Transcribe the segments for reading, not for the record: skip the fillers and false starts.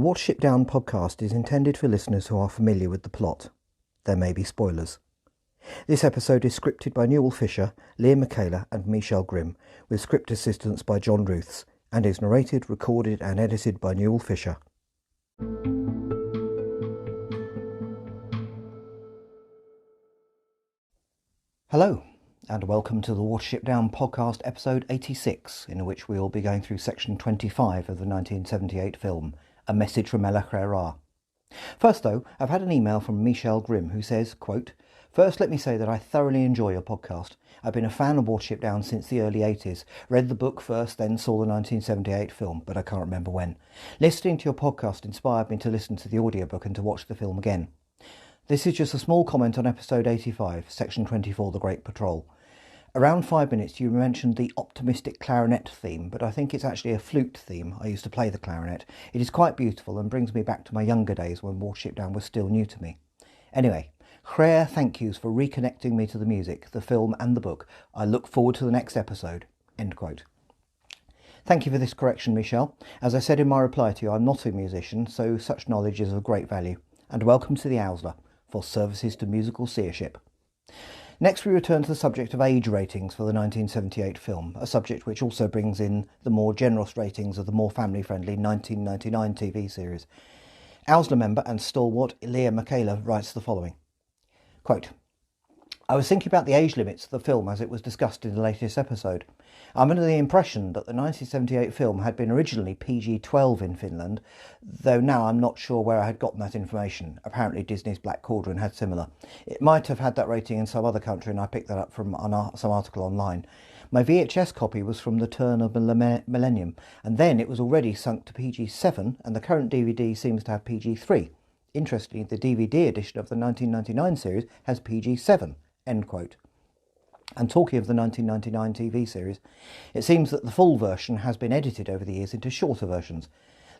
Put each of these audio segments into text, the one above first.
Watership Down podcast is intended for listeners who are familiar with the plot. There may be spoilers. This episode is scripted by Newell Fisher, Leea Mäkelä and Michele Grimm, with script assistance by John Ruths, and is narrated, recorded and edited by Newell Fisher. Hello, and welcome to the Watership Down Podcast episode 86, in which we will be going through section 25 of the 1978 film, A Message from El-ahrairah. First though, I've had an email from Michele Grimm who says, quote, "First let me say that I thoroughly enjoy your podcast. I've been a fan of Watership Down since the early 80s, read the book first, then saw the 1978 film, but I can't remember when. Listening to your podcast inspired me to listen to the audiobook and to watch the film again. This is just a small comment on episode 85, section 24, The Great Patrol. Around 5 minutes you mentioned the optimistic clarinet theme, but I think it's actually a flute theme. I used to play the clarinet. It is quite beautiful and brings me back to my younger days when Watership Down was still new to me. Anyway, rare thank yous for reconnecting me to the music, the film and the book. I look forward to the next episode." End quote. Thank you for this correction, Michele. As I said in my reply to you, I'm not a musician, so such knowledge is of great value. And welcome to the El-ahrairah for services to musical seership. Next we return to the subject of age ratings for the 1978 film, a subject which also brings in the more generous ratings of the more family-friendly 1999 TV series. El-ahrairah member and stalwart Leea Mäkelä writes the following. Quote, "I was thinking about the age limits of the film as it was discussed in the latest episode. I'm under the impression that the 1978 film had been originally PG-12 in Finland, though now I'm not sure where I had gotten that information. Apparently Disney's Black Cauldron had similar. It might have had that rating in some other country and I picked that up from some article online. My VHS copy was from the turn of the millennium, and then it was already sunk to PG-7 and the current DVD seems to have PG-3. Interestingly, the DVD edition of the 1999 series has PG-7. End quote. And talking of the 1999 TV series, it seems that the full version has been edited over the years into shorter versions.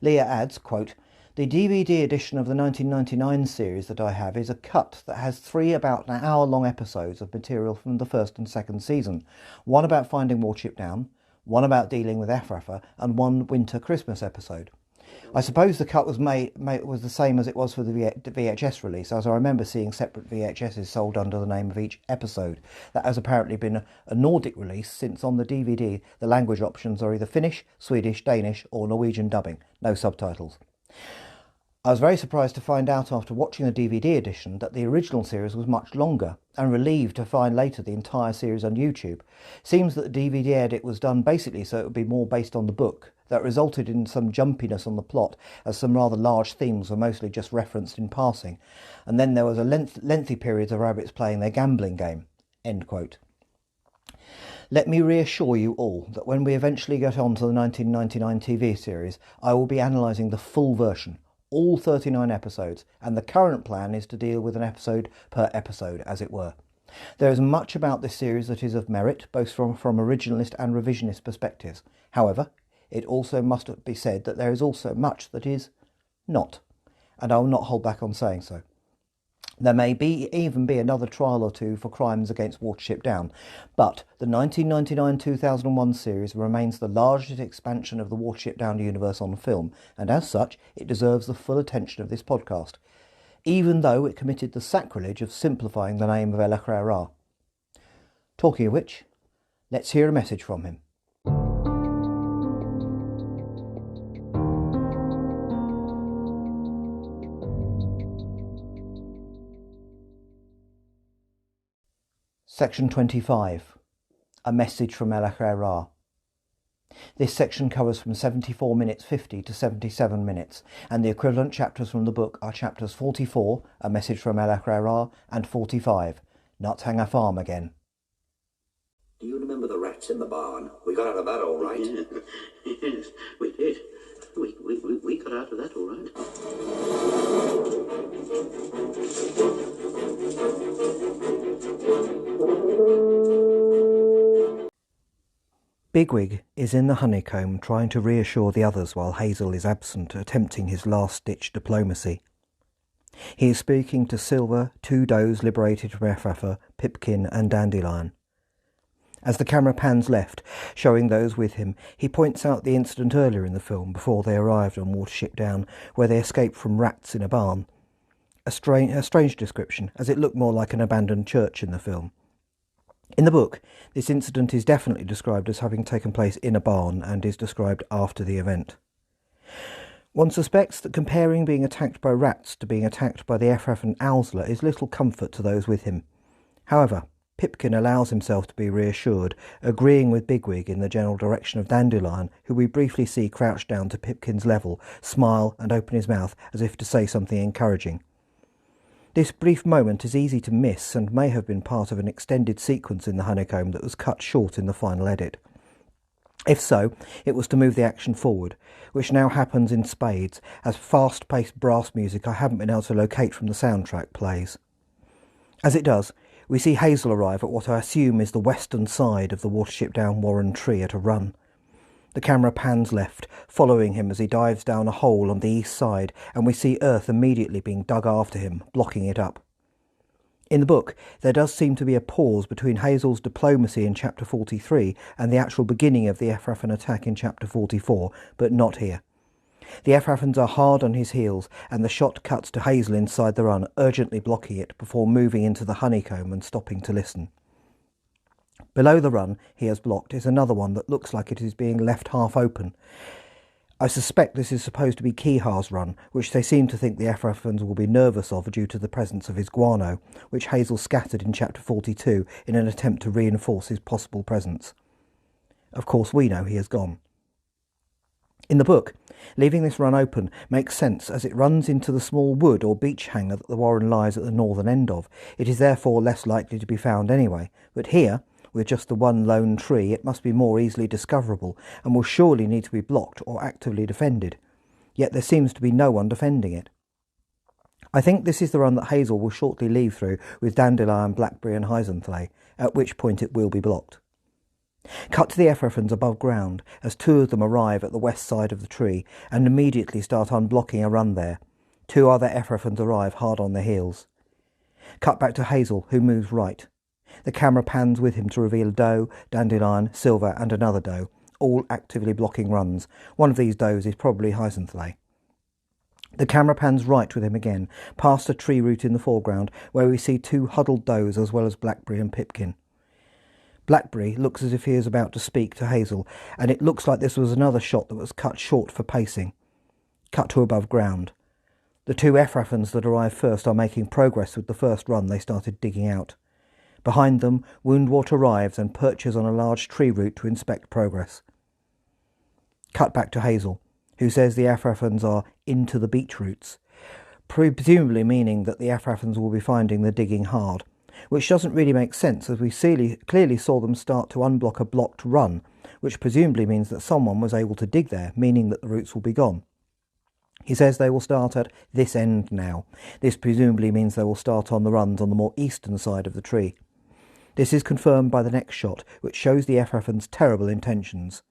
Leea adds, quote, "The DVD edition of the 1999 series that I have is a cut that has 3 about an hour-long episodes of material from the first and second season. One about finding Watership Down, one about dealing with El-ahrairah, and one winter Christmas episode. I suppose the cut was was the same as it was for the VHS release, as I remember seeing separate VHSs sold under the name of each episode. That has apparently been a Nordic release, since on the DVD the language options are either Finnish, Swedish, Danish or Norwegian dubbing, no subtitles. I was very surprised to find out after watching the DVD edition that the original series was much longer, and relieved to find later the entire series on YouTube. Seems that the DVD edit was done basically so it would be more based on the book. That resulted in some jumpiness on the plot, as some rather large themes were mostly just referenced in passing, and then there was a lengthy periods of rabbits playing their gambling game." End quote. Let me reassure you all that when we eventually get on to the 1999 TV series, I will be analysing the full version, all 39 episodes, and the current plan is to deal with an episode per episode, as it were. There is much about this series that is of merit, both from originalist and revisionist perspectives. However, it also must be said that there is also much that is not, and I will not hold back on saying so. There may even be another trial or two for crimes against Watership Down, but the 1999-2001 series remains the largest expansion of the Watership Down universe on film, and as such it deserves the full attention of this podcast, even though it committed the sacrilege of simplifying the name of El-ahrairah. Talking of which, let's hear a message from him. Section 25. A Message from El-ahrairah. This section covers from 74 minutes 50 to 77 minutes, and the equivalent chapters from the book are chapters 44, A Message from El-ahrairah, and 45, Nuthanger Farm Again. "Do you remember the rats in the barn? We got out of that all right." Yes, we did. We got out of that all right. Bigwig is in the honeycomb trying to reassure the others while Hazel is absent, attempting his last-ditch diplomacy. He is speaking to Silver, two does liberated from El-ahrairah, Pipkin and Dandelion. As the camera pans left, showing those with him, he points out the incident earlier in the film before they arrived on Watership Down, where they escaped from rats in a barn. A strange description, as it looked more like an abandoned church in the film. In the book, this incident is definitely described as having taken place in a barn and is described after the event. One suspects that comparing being attacked by rats to being attacked by the El-ahrairah El-ahrairah is little comfort to those with him. However, Pipkin allows himself to be reassured, agreeing with Bigwig in the general direction of Dandelion, who we briefly see crouch down to Pipkin's level, smile and open his mouth as if to say something encouraging. This brief moment is easy to miss and may have been part of an extended sequence in the honeycomb that was cut short in the final edit. If so, it was to move the action forward, which now happens in spades as fast-paced brass music I haven't been able to locate from the soundtrack plays. As it does, we see Hazel arrive at what I assume is the western side of the Watership Down Warren tree at a run. The camera pans left, following him as he dives down a hole on the east side, and we see earth immediately being dug after him, blocking it up. In the book, there does seem to be a pause between Hazel's diplomacy in chapter 43 and the actual beginning of the El-ahrairah attack in chapter 44, but not here. The El-ahrairahs are hard on his heels, and the shot cuts to Hazel inside the run, urgently blocking it before moving into the honeycomb and stopping to listen. Below the run he has blocked is another one that looks like it is being left half open. I suspect this is supposed to be Kehar's run, which they seem to think the El-ahrairahs will be nervous of due to the presence of his guano, which Hazel scattered in chapter 42 in an attempt to reinforce his possible presence. Of course we know he has gone. In the book, leaving this run open makes sense as it runs into the small wood or beech hanger that the warren lies at the northern end of. It is therefore less likely to be found anyway, but here, with just the one lone tree, it must be more easily discoverable and will surely need to be blocked or actively defended. Yet there seems to be no one defending it. I think this is the run that Hazel will shortly leave through with Dandelion, Blackberry and Hyzanthae, at which point it will be blocked. Cut to the El-ahrairahs above ground as two of them arrive at the west side of the tree and immediately start unblocking a run there. Two other El-ahrairahs arrive hard on their heels. Cut back to Hazel, who moves right. The camera pans with him to reveal a doe, Dandelion, Silver and another doe, all actively blocking runs. One of these does is probably Hyzanthae. The camera pans right with him again, past a tree root in the foreground, where we see two huddled does as well as Blackberry and Pipkin. Blackberry looks as if he is about to speak to Hazel, and it looks like this was another shot that was cut short for pacing. Cut to above ground. The two El-ahrairahs that arrive first are making progress with the first run they started digging out. Behind them, Woundwort arrives and perches on a large tree root to inspect progress. Cut back to Hazel, who says the El-ahrairahs are into the beech roots, presumably meaning that the El-ahrairahs will be finding the digging hard, which doesn't really make sense as we clearly saw them start to unblock a blocked run, which presumably means that someone was able to dig there, meaning that the roots will be gone. He says they will start at this end now. This presumably means they will start on the runs on the more eastern side of the tree. This is confirmed by the next shot, which shows the El-ahrairahs' terrible intentions.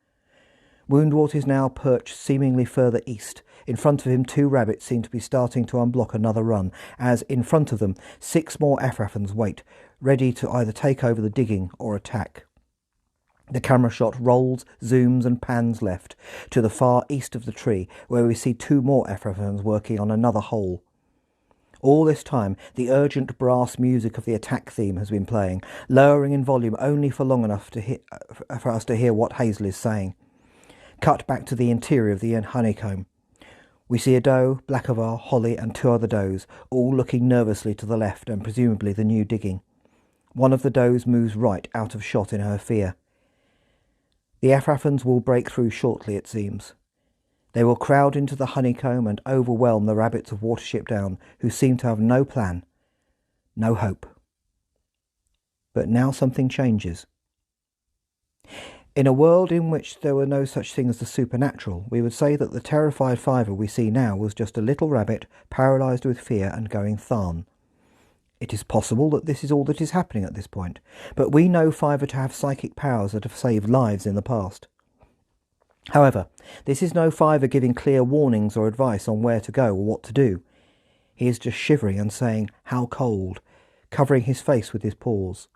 Woundwort is now perched seemingly further east. In front of him, two rabbits seem to be starting to unblock another run, as in front of them, 6 more El-ahrairahs wait, ready to either take over the digging or attack. The camera shot rolls, zooms and pans left, to the far east of the tree, where we see 2 more El-ahrairahs working on another hole. All this time, the urgent brass music of the attack theme has been playing, lowering in volume only for long enough for us to hear what Hazel is saying. Cut back to the interior of the honeycomb. We see a doe, Blackavar, Holly and 2 other does, all looking nervously to the left and presumably the new digging. One of the does moves right out of shot in her fear. The El-ahrairahs will break through shortly, it seems. They will crowd into the honeycomb and overwhelm the rabbits of Watership Down, who seem to have no plan, no hope. But now something changes. In a world in which there were no such thing as the supernatural, we would say that the terrified Fiver we see now was just a little rabbit paralysed with fear and going Tharn. It is possible that this is all that is happening at this point, but we know Fiver to have psychic powers that have saved lives in the past. However, this is no Fiver giving clear warnings or advice on where to go or what to do. He is just shivering and saying, "How cold," covering his face with his paws.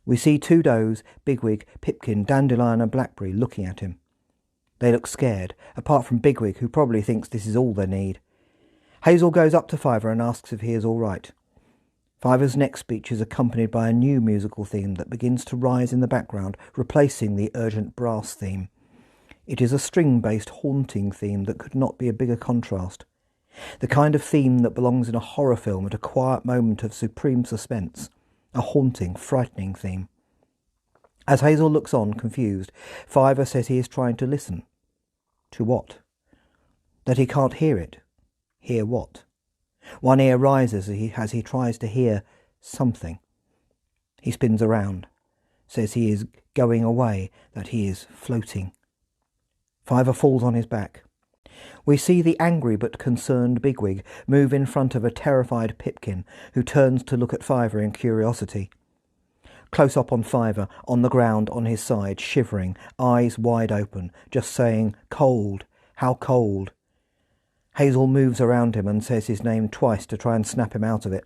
We see two does, Bigwig, Pipkin, Dandelion and Blackberry, looking at him. They look scared, apart from Bigwig, who probably thinks this is all they need. Hazel goes up to Fiver and asks if he is all right. Fiver's next speech is accompanied by a new musical theme that begins to rise in the background, replacing the urgent brass theme. It is a string-based haunting theme that could not be a bigger contrast. The kind of theme that belongs in a horror film at a quiet moment of supreme suspense. A haunting, frightening theme. As Hazel looks on, confused, Fiver says he is trying to listen. To what? That he can't hear it. Hear what? One ear rises as he tries to hear something. He spins around, says he is going away, that he is floating. Fiver falls on his back. We see the angry but concerned Bigwig move in front of a terrified Pipkin, who turns to look at Fiver in curiosity. Close up on Fiver, on the ground on his side, shivering, eyes wide open, just saying, "Cold, how cold." Hazel moves around him and says his name twice to try and snap him out of it.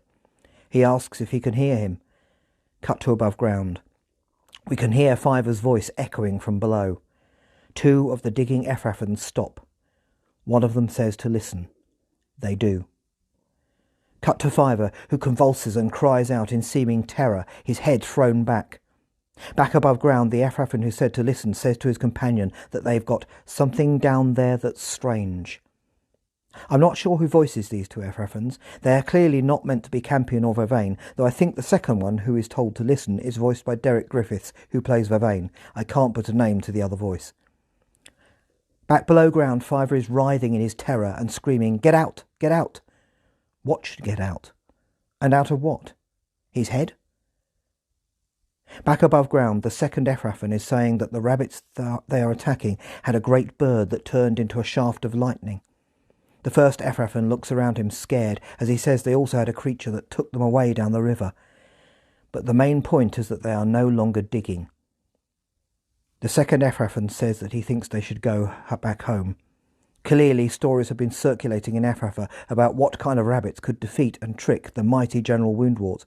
He asks if he can hear him. Cut to above ground. We can hear Fiver's voice echoing from below. Two of the digging El-ahrairahs stop. One of them says to listen. They do. Cut to Fiver, who convulses and cries out in seeming terror, his head thrown back. Back above ground, the El-ahrairah who said to listen says to his companion that they've got something down there that's strange. I'm not sure who voices these two El-ahrairahs. They are clearly not meant to be Campion or Vervain, though I think the second one, who is told to listen, is voiced by Derek Griffiths, who plays Vervain. I can't put a name to the other voice. Back below ground, Fiver is writhing in his terror and screaming, "Get out! Get out!" What should get out? And out of what? His head? Back above ground, the second El-ahrairah is saying that the rabbits they are attacking had a great bird that turned into a shaft of lightning. The first El-ahrairah looks around him scared, as he says they also had a creature that took them away down the river. But the main point is that they are no longer digging. The second El-ahrairah says that he thinks they should go back home. Clearly, stories have been circulating in El-ahrairah about what kind of rabbits could defeat and trick the mighty General Woundwort.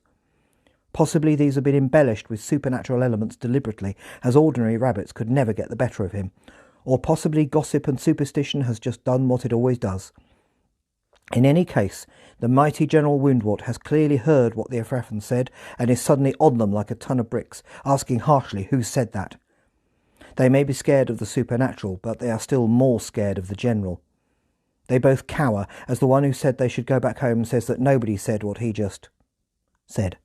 Possibly these have been embellished with supernatural elements deliberately, as ordinary rabbits could never get the better of him. Or possibly gossip and superstition has just done what it always does. In any case, the mighty General Woundwort has clearly heard what the El-ahrairah said and is suddenly on them like a ton of bricks, asking harshly who said that. They may be scared of the supernatural, but they are still more scared of the general. They both cower as the one who said they should go back home says that nobody said what he just said.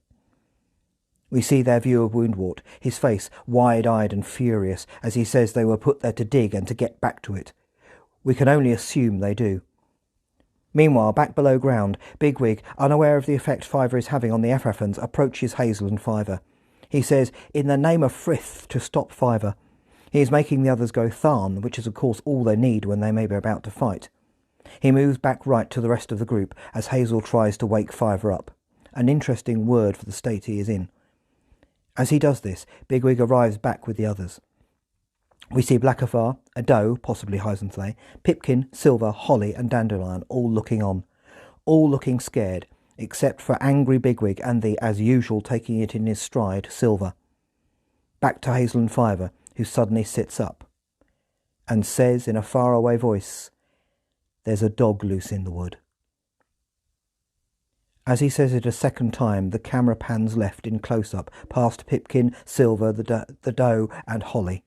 We see their view of Woundwort, his face wide-eyed and furious, as he says they were put there to dig and to get back to it. We can only assume they do. Meanwhile, back below ground, Bigwig, unaware of the effect Fiver is having on the El-ahrairahs, approaches Hazel and Fiver. He says, "In the name of Frith," to stop Fiver. He is making the others go Tharn, which is of course all they need when they may be about to fight. He moves back right to the rest of the group as Hazel tries to wake Fiver up. An interesting word for the state he is in. As he does this, Bigwig arrives back with the others. We see Blackafar, a doe, possibly Hyzenthley, Pipkin, Silver, Holly and Dandelion all looking on. All looking scared, except for angry Bigwig and the, as usual, taking it in his stride, Silver. Back to Hazel and Fiver, who suddenly sits up and says in a faraway voice, "There's a dog loose in the wood." As he says it a second time, the camera pans left in close-up, past Pipkin, Silver, the doe and Holly.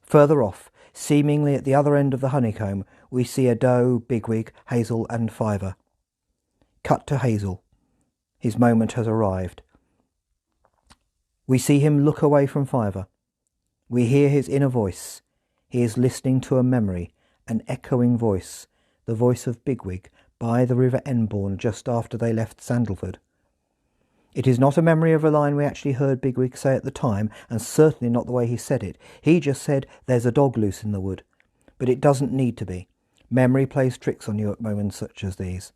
Further off, seemingly at the other end of the honeycomb, we see a doe, Bigwig, Hazel and Fiver. Cut to Hazel. His moment has arrived. We see him look away from Fiver. We hear his inner voice. He is listening to a memory, an echoing voice, the voice of Bigwig, by the River Enbourne just after they left Sandalford. It is not a memory of a line we actually heard Bigwig say at the time, and certainly not the way he said it. He just said, "There's a dog loose in the wood." But it doesn't need to be. Memory plays tricks on you at moments such as these.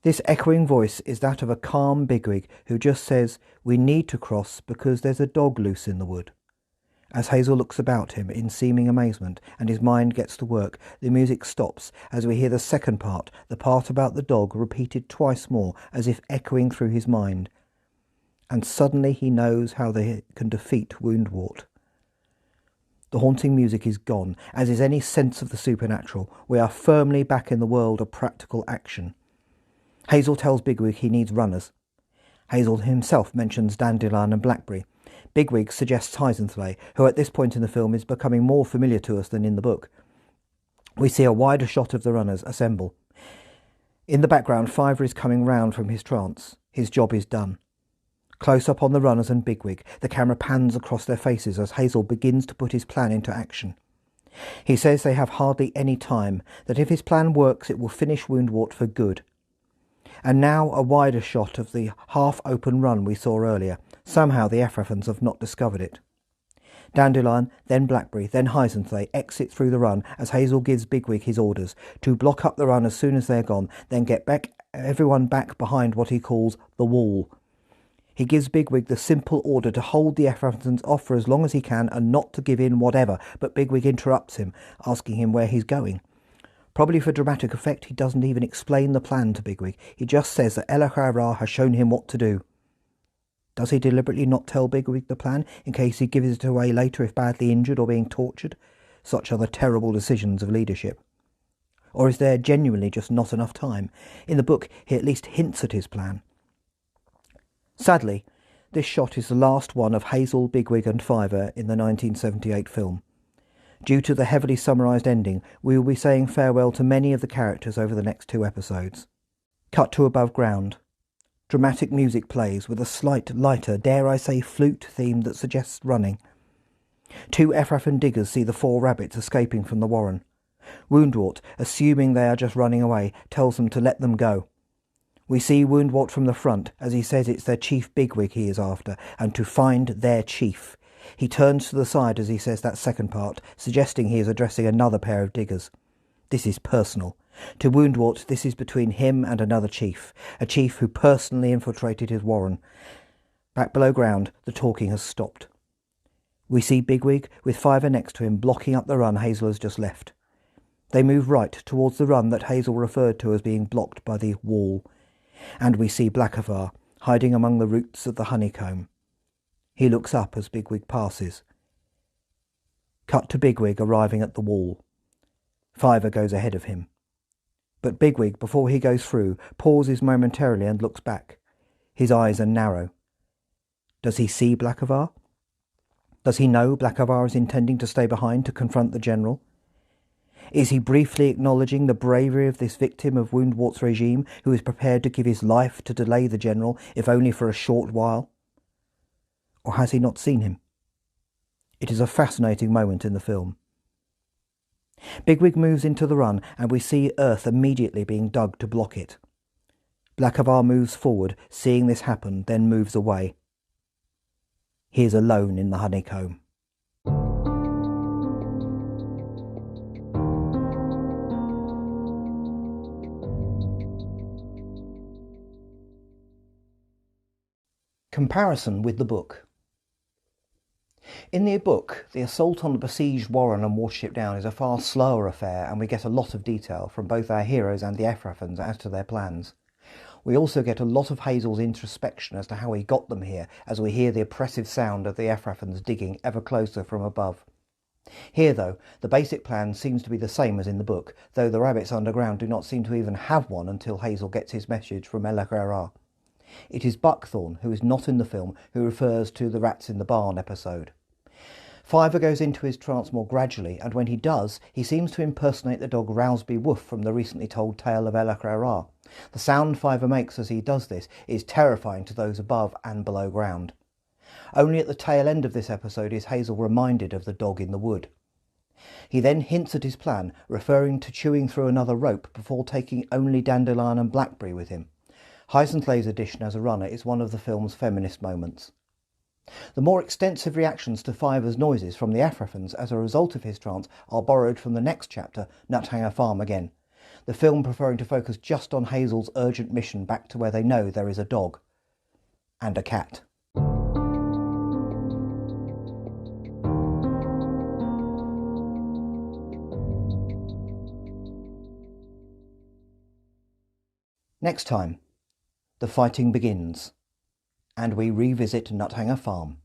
This echoing voice is that of a calm Bigwig who just says, "We need to cross because there's a dog loose in the wood." As Hazel looks about him in seeming amazement and his mind gets to work, the music stops as we hear the second part, the part about the dog, repeated twice more as if echoing through his mind. and suddenly he knows how they can defeat Woundwort. The haunting music is gone, as is any sense of the supernatural. We are firmly back in the world of practical action. Hazel tells Bigwig he needs runners. Hazel himself mentions Dandelion and Blackberry. Bigwig suggests Heisenthal, who at this point in the film is becoming more familiar to us than in the book. We see a wider shot of the runners assemble. In the background, Fiver is coming round from his trance. His job is done. Close up on the runners and Bigwig, the camera pans across their faces as Hazel begins to put his plan into action. He says they have hardly any time, that if his plan works it will finish Woundwort for good. And now a wider shot of the half-open run we saw earlier. Somehow the Efrafans have not discovered it. Dandelion, then Blackberry, then Heisenthal exit through the run as Hazel gives Bigwig his orders to block up the run as soon as they're gone, then get everyone back behind what he calls the wall. He gives Bigwig the simple order to hold the Efrafans off for as long as he can and not to give in whatever, but Bigwig interrupts him, asking him where he's going. Probably for dramatic effect, he doesn't even explain the plan to Bigwig. He just says that El-ahrairah has shown him what to do. Does he deliberately not tell Bigwig the plan, in case he gives it away later if badly injured or being tortured? Such are the terrible decisions of leadership. Or is there genuinely just not enough time? In the book, he at least hints at his plan. Sadly, this shot is the last one of Hazel, Bigwig and Fiver in the 1978 film. Due to the heavily summarised ending, we will be saying farewell to many of the characters over the next 2 episodes. Cut to above ground. Dramatic music plays with a slight lighter, dare I say flute theme that suggests running. 2 Efrafan diggers see the 4 rabbits escaping from the warren. Woundwort, assuming they are just running away, tells them to let them go. We see Woundwort from the front as he says it's their chief Bigwig he is after, and to find their chief. He turns to the side as he says that second part, suggesting he is addressing another pair of diggers. This is personal. To Woundwort, this is between him and another chief, a chief who personally infiltrated his warren. Back below ground, the talking has stopped. We see Bigwig, with Fiver next to him, blocking up the run Hazel has just left. They move right towards the run that Hazel referred to as being blocked by the wall. And we see Blackahvar, hiding among the roots of the honeycomb. He looks up as Bigwig passes. Cut to Bigwig arriving at the wall. Fiver goes ahead of him. But Bigwig, before he goes through, pauses momentarily and looks back. His eyes are narrow. Does he see Blackahvar? Does he know Blackahvar is intending to stay behind to confront the general? Is he briefly acknowledging the bravery of this victim of Woundwort's regime, who is prepared to give his life to delay the general, if only for a short while? Or has he not seen him? It is a fascinating moment in the film. Bigwig moves into the run, and we see earth immediately being dug to block it. Blackahvar moves forward, seeing this happen, then moves away. He is alone in the honeycomb. Comparison with the book. In the book, the assault on the besieged warren and Watership Down is a far slower affair, and we get a lot of detail from both our heroes and the Efrafans as to their plans. We also get a lot of Hazel's introspection as to how he got them here, as we hear the oppressive sound of the Efrafans digging ever closer from above. Here, though, the basic plan seems to be the same as in the book, though the rabbits underground do not seem to even have one until Hazel gets his message from El-ahrairah. It is Buckthorn, who is not in the film, who refers to the rats in the barn episode. Fiver goes into his trance more gradually, and when he does, he seems to impersonate the dog Rousby Woof from the recently told tale of El-ahrairah. The sound Fiver makes as he does this is terrifying to those above and below ground. Only at the tail end of this episode is Hazel reminded of the dog in the wood. He then hints at his plan, referring to chewing through another rope before taking only Dandelion and Blackberry with him. Heisenthal's addition as a runner is one of the film's feminist moments. The more extensive reactions to Fiver's noises from the Efrafans as a result of his trance are borrowed from the next chapter, Nuthanger Farm again, the film preferring to focus just on Hazel's urgent mission back to where they know there is a dog. And a cat. Next time, the fighting begins. and we revisit Nuthanger Farm.